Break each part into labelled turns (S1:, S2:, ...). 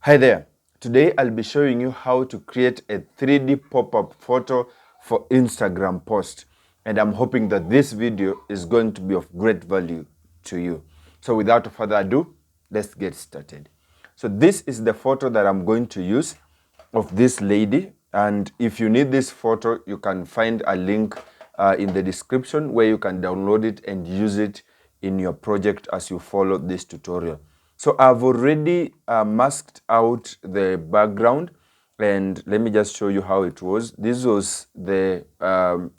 S1: Hi there. Today I'll be showing you how to create a 3D pop-up photo for Instagram post. And I'm hoping that this video is going to be of great value to you. So without further ado, let's get started. So this is the photo that I'm going to use of this lady. And if you need this photo, you can find a link in the description where you can download it and use it in your project as you follow this tutorial. So I've already masked out the background, and let me just show you how it was. This was the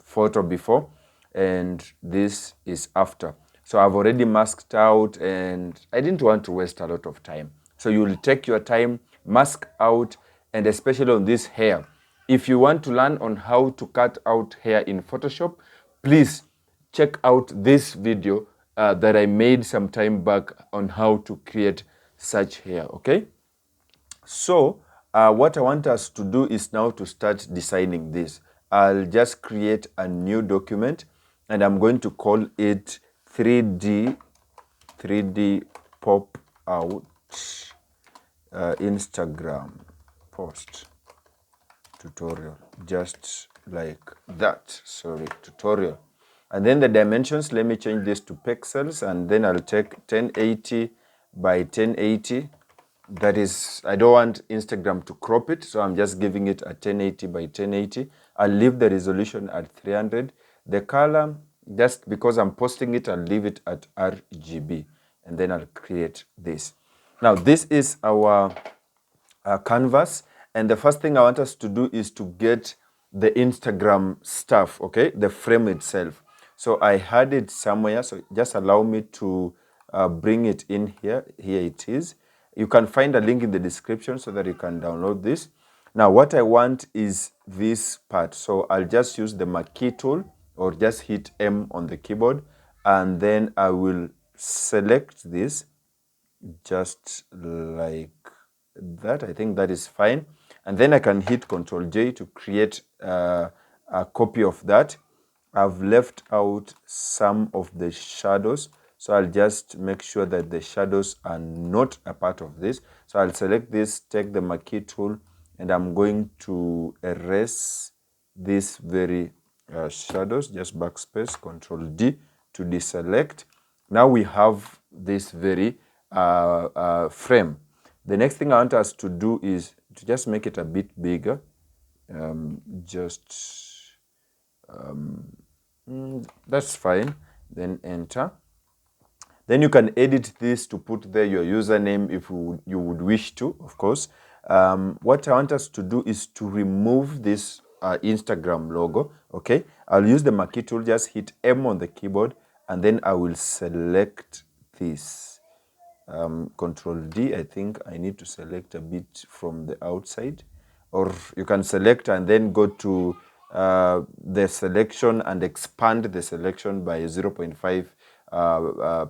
S1: photo before, and this is after. So I've already masked out, and I didn't want to waste a lot of time. So you'll take your time, mask out, and especially on this hair. If you want to learn on how to cut out hair in Photoshop, please check out this video that I made some time back on how to create such hair, okay? So what I want us to do is now to start designing this. I'll just create a new document and I'm going to call it 3D pop out Instagram post tutorial, just like that. Sorry, tutorial. And then the dimensions, let me change this to pixels, and then I'll take 1080 by 1080. That is, I don't want Instagram to crop it, so I'm just giving it a 1080 by 1080. I'll leave the resolution at 300. The color, just because I'm posting it, I'll leave it at RGB, and then I'll create this. Now, this is our canvas, and the first thing I want us to do is to get the Instagram stuff, okay, the frame itself. So I had it somewhere, so just allow me to bring it in here. Here it is. You can find a link in the description so that you can download this. Now what I want is this part, so I'll just use the marquee tool or just hit M on the keyboard, and then I will select this just like that. I think that is fine. And then I can hit Ctrl J to create a copy of that. I've left out some of the shadows, so I'll just make sure that the shadows are not a part of this. So I'll select this, take the marquee tool, and I'm going to erase these very shadows. Just backspace, Ctrl D to deselect. Now we have this very frame. The next thing I want us to do is to just make it a bit bigger. That's fine. Then enter. Then you can edit this to put there your username if you would wish to, of course. What I want us to do is to remove this Instagram logo, okay? I'll use the marquee tool, just hit M on the keyboard, and then I will select this. Control D, I think I need to select a bit from the outside, or you can select and then go to the selection and expand the selection by 0.5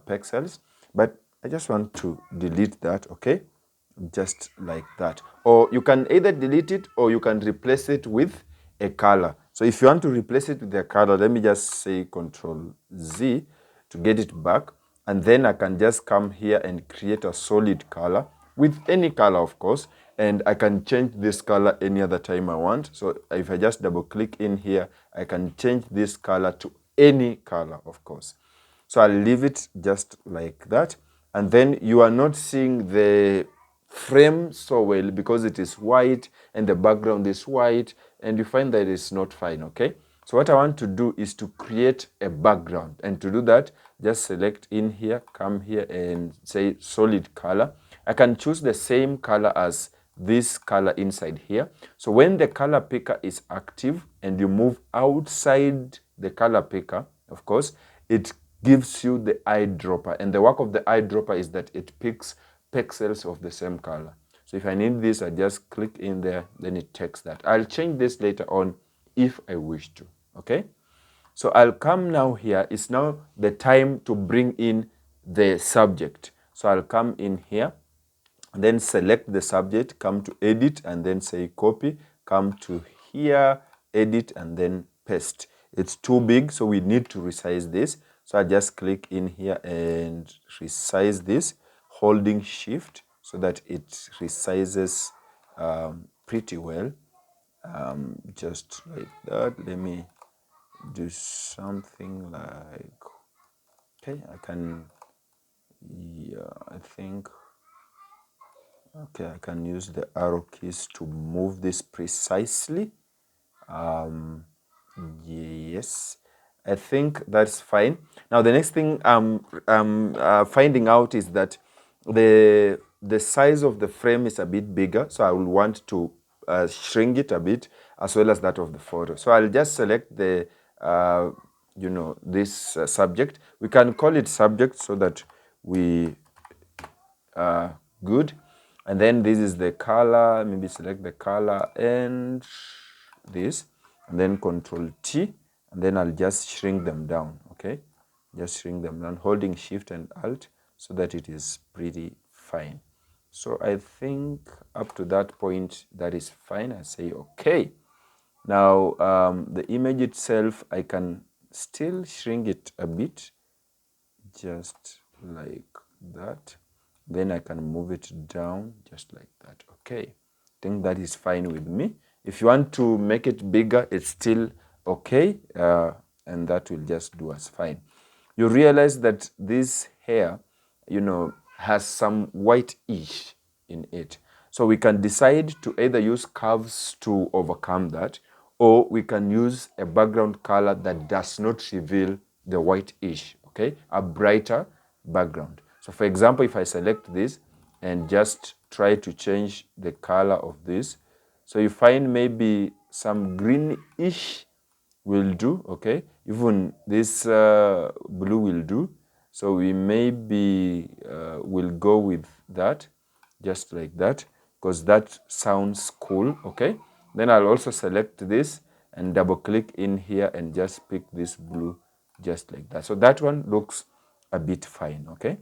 S1: pixels. But I just want to delete that, okay? Just like that. Or you can either delete it or you can replace it with a color. So if you want to replace it with a color, let me just say Control Z to get it back. And then I can just come here and create a solid color with any color, of course. And I can change this color any other time I want. So if I just double click in here, I can change this color to any color, of course. So I'll leave it just like that. And then you are not seeing the frame so well because it is white and the background is white, and you find that it's not fine, okay? So what I want to do is to create a background, and to do that, just select in here, come here and say solid color. I can choose the same color as this color inside here. So when the color picker is active and you move outside the color picker, of course, it gives you the eyedropper, and the work of the eyedropper is that it picks pixels of the same color. So if I need this, I just click in there, then it takes that. I'll change this later on if I wish to, okay? So I'll come now here. It's now the time to bring in the subject. So I'll come in here, then select the subject, come to edit, and then say copy, come to here, edit, and then paste. It's too big, so we need to resize this. So I just click in here and resize this, holding shift. so that it resizes pretty well. Just like that. Let me do something like, okay, I can, yeah, I think, okay, I can use the arrow keys to move this precisely. Yes, I think that's fine. Now the next thing I'm finding out is that the size of the frame is a bit bigger, so I will want to shrink it a bit, as well as that of the photo. So I'll just select the this subject. We can call it subject so that we good. And then this is the color. Maybe select the color and this, and then Control T, and then I'll just shrink them down. Okay, just shrink them down, holding Shift and Alt, so that it is pretty fine. So I think up to that point that is fine. I say okay. Now the image itself, I can still shrink it a bit, just like that. Then I can move it down just like that. Okay, I think that is fine with me. If you want to make it bigger, it's still okay, and that will just do us fine. You realize that this hair, has some white-ish in it. So we can decide to either use curves to overcome that, or we can use a background color that does not reveal the white-ish, okay? A brighter background. So for example, if I select this and just try to change the color of this, so you find maybe some greenish will do, okay? Even this blue will do. So we maybe will go with that, just like that, because that sounds cool, okay? Then I'll also select this and double click in here and just pick this blue, just like that. So that one looks a bit fine, okay?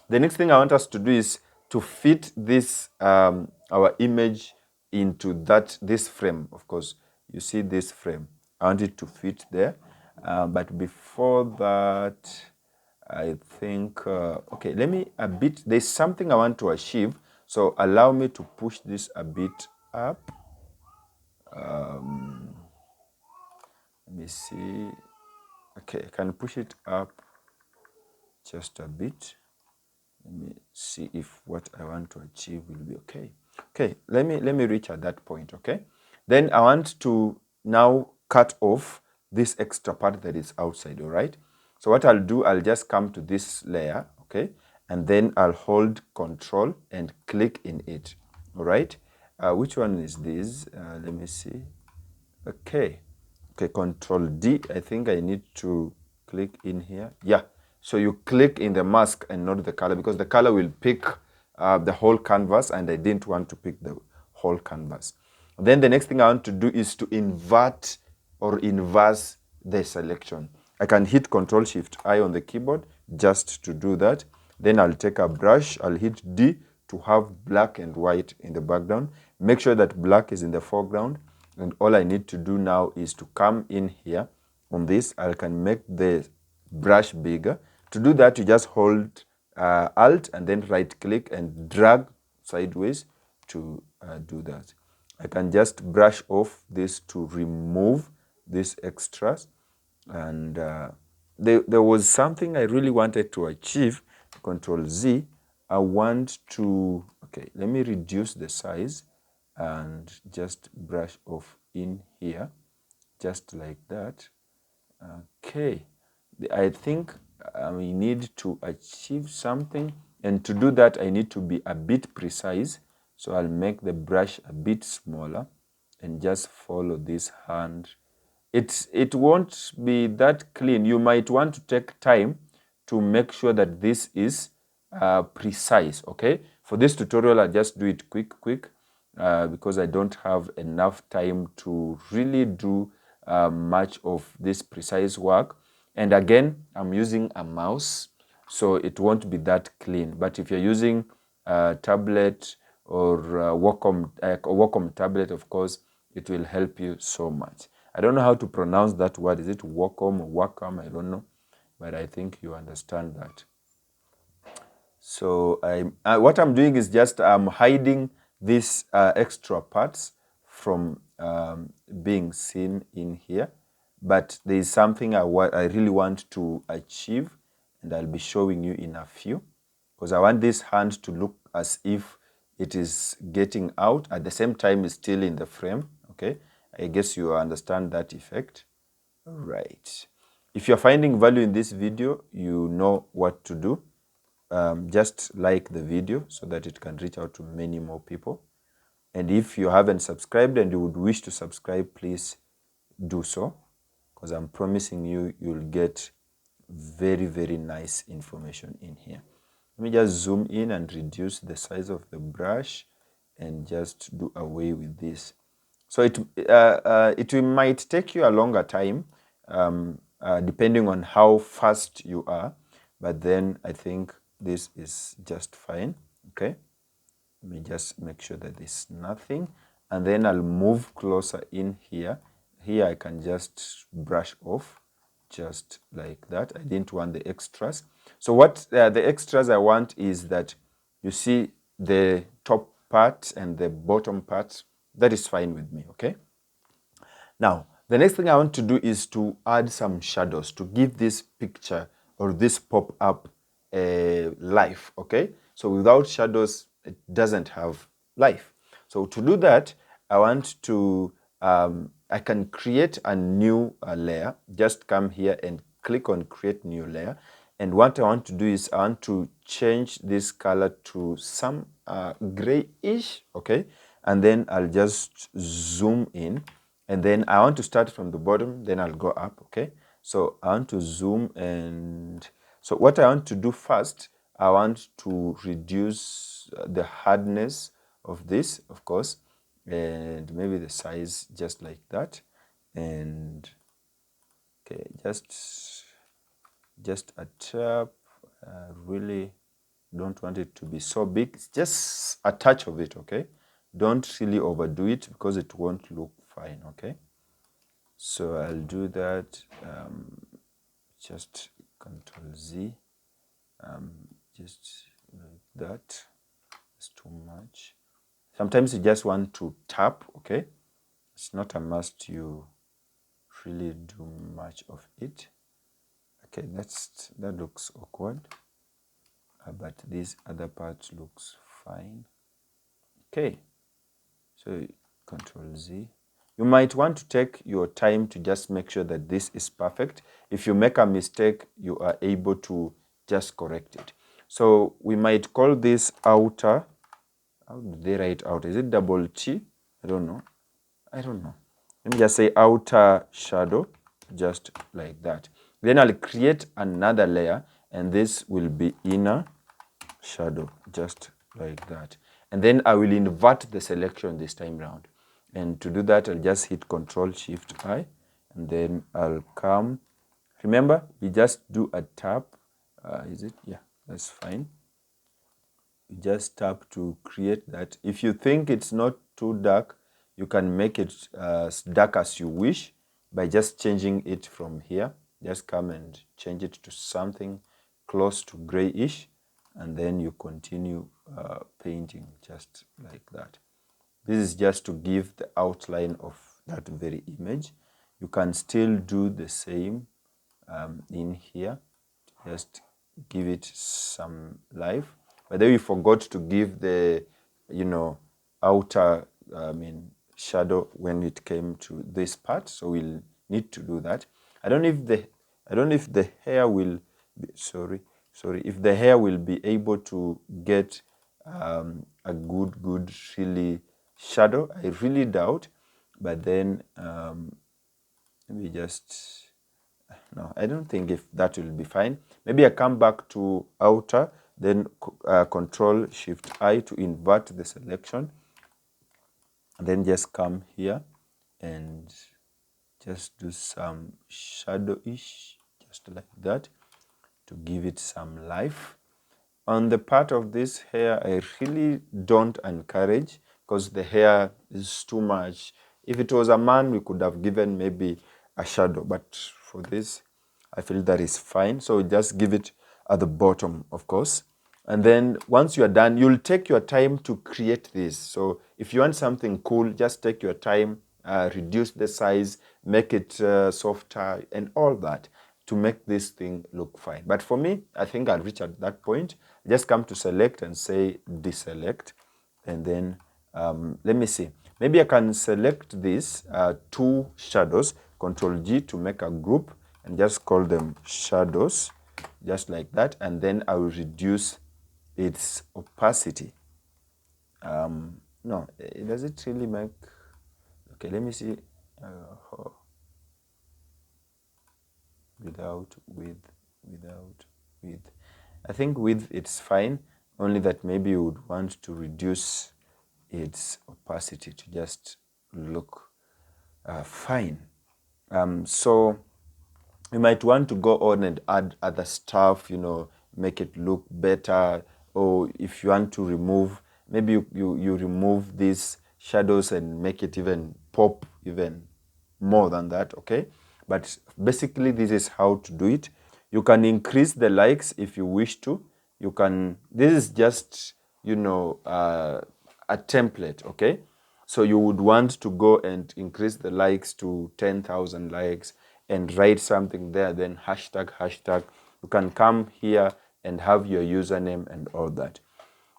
S1: The next thing I want us to do is to fit this, our image into this frame. Of course, you see this frame. I want it to fit there. But before that, I think, okay, let me there's something I want to achieve. So allow me to push this a bit up. Let me see. Okay, I can push it up just a bit. Let me see if what I want to achieve will be okay. Okay, let me reach at that point, okay? Then I want to now cut off this extra part that is outside, all right? So what I'll do, I'll just come to this layer, okay? And then I'll hold Control and click in it, all right? Which one is this? Let me see. Okay. Okay, Control D. I think I need to click in here. Yeah. So you click in the mask and not the color, because the color will pick the whole canvas, and I didn't want to pick the whole canvas. Then the next thing I want to do is to invert or inverse the selection. I can hit Control Shift I on the keyboard just to do that. Then I'll take a brush, I'll hit D to have black and white in the background. Make sure that black is in the foreground. And all I need to do now is to come in here on this. I can make the brush bigger. To do that, you just hold Alt and then right click and drag sideways to do that. I can just brush off this to remove these extras. And there was something I really wanted to achieve. Control Z. I want to, okay, let me reduce the size and just brush off in here, just like that. Okay, I think we need to achieve something, and to do that I need to be a bit precise. So I'll make the brush a bit smaller and just follow this hand. It won't be that clean. You might want to take time to make sure that this is precise, okay? For this tutorial, I'll just do it quick, because I don't have enough time to really do much of this precise work. And again, I'm using a mouse, so it won't be that clean. But if you're using a tablet or Wacom tablet, of course, it will help you so much. I don't know how to pronounce that word. Is it Wacom or Wacom? I don't know, but I think you understand that. So what I'm doing is just I'm hiding these extra parts from being seen in here. But there is something I really want to achieve, and I'll be showing you in a few, because I want this hand to look as if it is getting out at the same time it's still in the frame. Okay, I guess you understand that effect. Right. If you're finding value in this video, you know what to do. Just like the video so that it can reach out to many more people. And if you haven't subscribed and you would wish to subscribe, please do so, because I'm promising you, you'll get very, very nice information in here. Let me just zoom in and reduce the size of the brush and just do away with this. So it might take you a longer time, depending on how fast you are, but then I think this is just fine. Okay, let me just make sure that there's nothing, and then I'll move closer in here. Here I can just brush off just like that. I didn't want the extras. So what the extras I want is that you see the top part and the bottom part. That is fine with me. Okay, now, the next thing I want to do is to add some shadows to give this picture or this pop-up life, okay? So without shadows, it doesn't have life. So to do that, I want to, I can create a new layer. Just come here and click on create new layer. And what I want to do is I want to change this color to some grayish, okay? And then I'll just zoom in. And then I want to start from the bottom, then I'll go up, okay? So I want to zoom, and so what I want to do first, I want to reduce the hardness of this, of course, and maybe the size just like that. And okay, just a tap. Really don't want it to be so big. It's just a touch of it, okay? Don't really overdo it because it won't look fine, okay? So I'll do that, just Control Z, just like that. It's too much. Sometimes you just want to tap, okay? It's not a must you really do much of it. Okay, that looks awkward, but this other part looks fine. Okay, so Control Z. You might want to take your time to just make sure that this is perfect. If you make a mistake, you are able to just correct it. So we might call this outer. How do they write out? Is it double T? I don't know. Let me just say outer shadow, just like that. Then I'll create another layer, and this will be inner shadow, just like that. And then I will invert the selection this time round. And to do that, I'll just hit Control Shift I, and then I'll come. Remember, we just do a tap. Is it? Yeah, that's fine. You just tap to create that. If you think it's not too dark, you can make it as dark as you wish by just changing it from here. Just come and change it to something close to grayish, and then you continue painting just like that. This is just to give the outline of that very image. You can still do the same in here. Just give it some life. But then we forgot to give the, outer, shadow when it came to this part. So we'll need to do that. I don't know if the hair will be, if the hair will be able to get a good really shadow. I really doubt. But then maybe just, no, I don't think if that will be fine. Maybe I come back to outer, then Control Shift I to invert the selection, and then just come here and just do some shadowish, just like that, to give it some life. On the part of this hair, I really don't encourage, because the hair is too much. If it was a man, we could have given maybe a shadow, but for this, I feel that is fine. So just give it at the bottom, of course. And then once you are done, you'll take your time to create this. So if you want something cool, just take your time, reduce the size, make it softer and all that to make this thing look fine. But for me, I think I'll reach at that point. Just come to select and say deselect. And then let me see. Maybe I can select these two shadows, Control G to make a group and just call them shadows, just like that. And then I will reduce its opacity. No, does it really make... Okay, let me see. Without width. I think width it's fine, only that maybe you would want to reduce its opacity to just look fine. So you might want to go on and add other stuff, make it look better. Or if you want to remove, maybe you remove these shadows and make it even pop even more than that, okay? But basically this is how to do it. You can increase the likes if you wish to. You can, this is just, a template, okay? So you would want to go and increase the likes to 10,000 likes and write something there, then hashtag. You can come here and have your username and all that.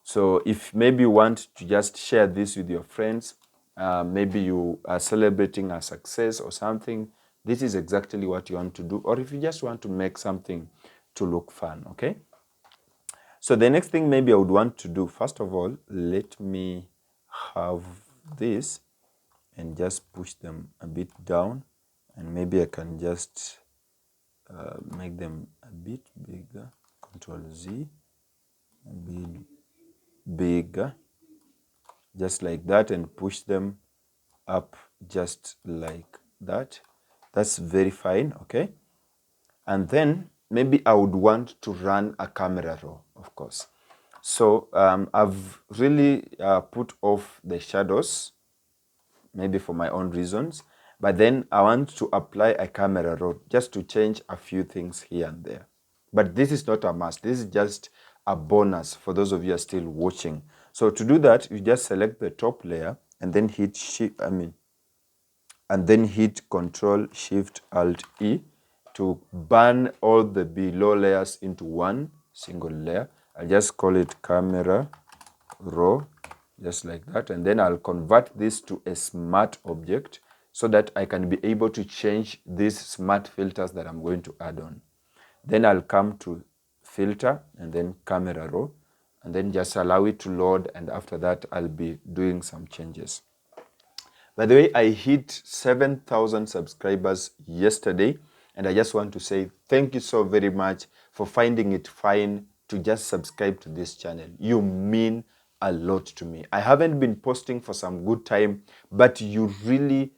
S1: So if maybe you want to just share this with your friends, maybe you are celebrating a success or something, this is exactly what you want to do. Or if you just want to make something to look fun, okay? So the next thing maybe I would want to do, first of all, let me have this and just push them a bit down, and maybe I can just make them a bit bigger. Control Z, a bit bigger, just like that, and push them up just like that. That's very fine, okay? And then maybe I would want to run a camera roll, of course. So I've really put off the shadows, maybe for my own reasons, but then I want to apply a camera roll just to change a few things here and there. But this is not a must. This is just a bonus for those of you who are still watching. So to do that, you just select the top layer and then hit Control Shift Alt E to burn all the below layers into one single layer. I'll just call it camera raw, just like that, and then I'll convert this to a smart object so that I can be able to change these smart filters that I'm going to add on. Then I'll come to filter and then camera raw, and then just allow it to load, and after that I'll be doing some changes. By the way, I hit 7,000 subscribers yesterday, and I just want to say thank you so very much for finding it fine to just subscribe to this channel. You mean a lot to me. I haven't been posting for some good time, but you really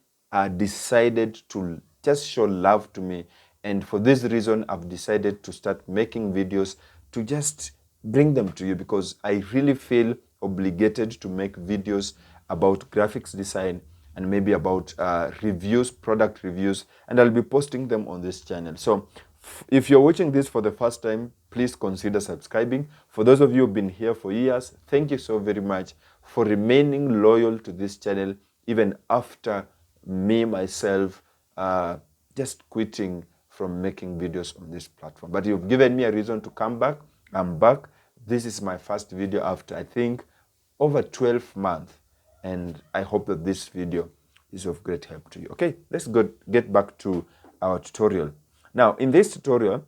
S1: decided to just show love to me. And for this reason, I've decided to start making videos to just bring them to you, because I really feel obligated to make videos about graphics design and maybe about reviews, product reviews, and I'll be posting them on this channel. So if you're watching this for the first time, please consider subscribing. For those of you who've been here for years, thank you so very much for remaining loyal to this channel, even after me, myself, just quitting from making videos on this platform. But you've given me a reason to come back. I'm back. This is my first video after, I think, over 12 months. And I hope that this video is of great help to you. Okay, let's get back to our tutorial. Now, in this tutorial,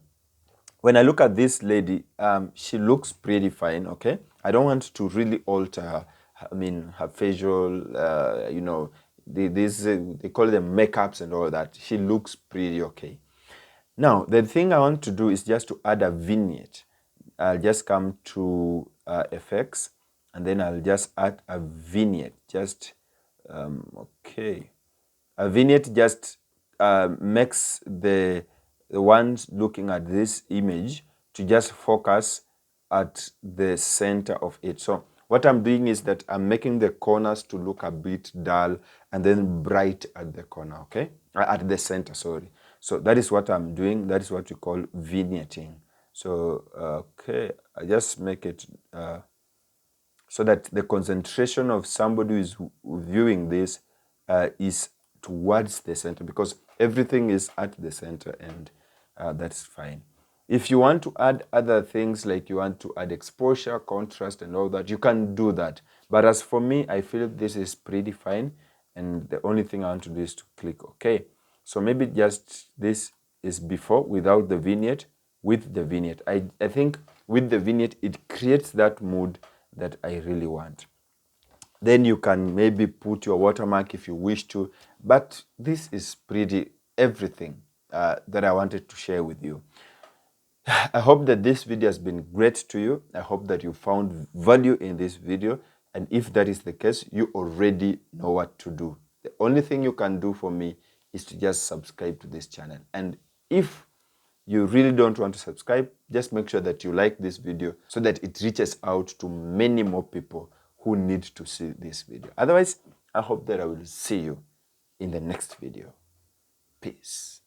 S1: when I look at this lady, she looks pretty fine, okay? I don't want to really alter her, her facial, they call them makeups and all that. She looks pretty okay. Now, the thing I want to do is just to add a vignette. I'll just come to effects, and then I'll just add a vignette. Just, okay. A vignette just makes the ones looking at this image to just focus at the center of it. So what I'm doing is that I'm making the corners to look a bit dull and then bright at the corner, okay? At the center, sorry. So that is what I'm doing. That is what we call vignetting. So, okay, I just make it so that the concentration of somebody who is viewing this is towards the center, because everything is at the center, and that's fine. If you want to add other things, like you want to add exposure, contrast, and all that, you can do that. But as for me, I feel this is pretty fine, and the only thing I want to do is to click OK. So maybe just this is before without the vignette, with the vignette. I think with the vignette, it creates that mood that I really want. Then you can maybe put your watermark if you wish to, but this is pretty everything that I wanted to share with you. I hope that this video has been great to you. I hope that you found value in this video, and if that is the case, you already know what to do. The only thing you can do for me is to just subscribe to this channel, and if you really don't want to subscribe, just make sure that you like this video so that it reaches out to many more people who need to see this video. Otherwise, I hope that I will see you in the next video. Peace.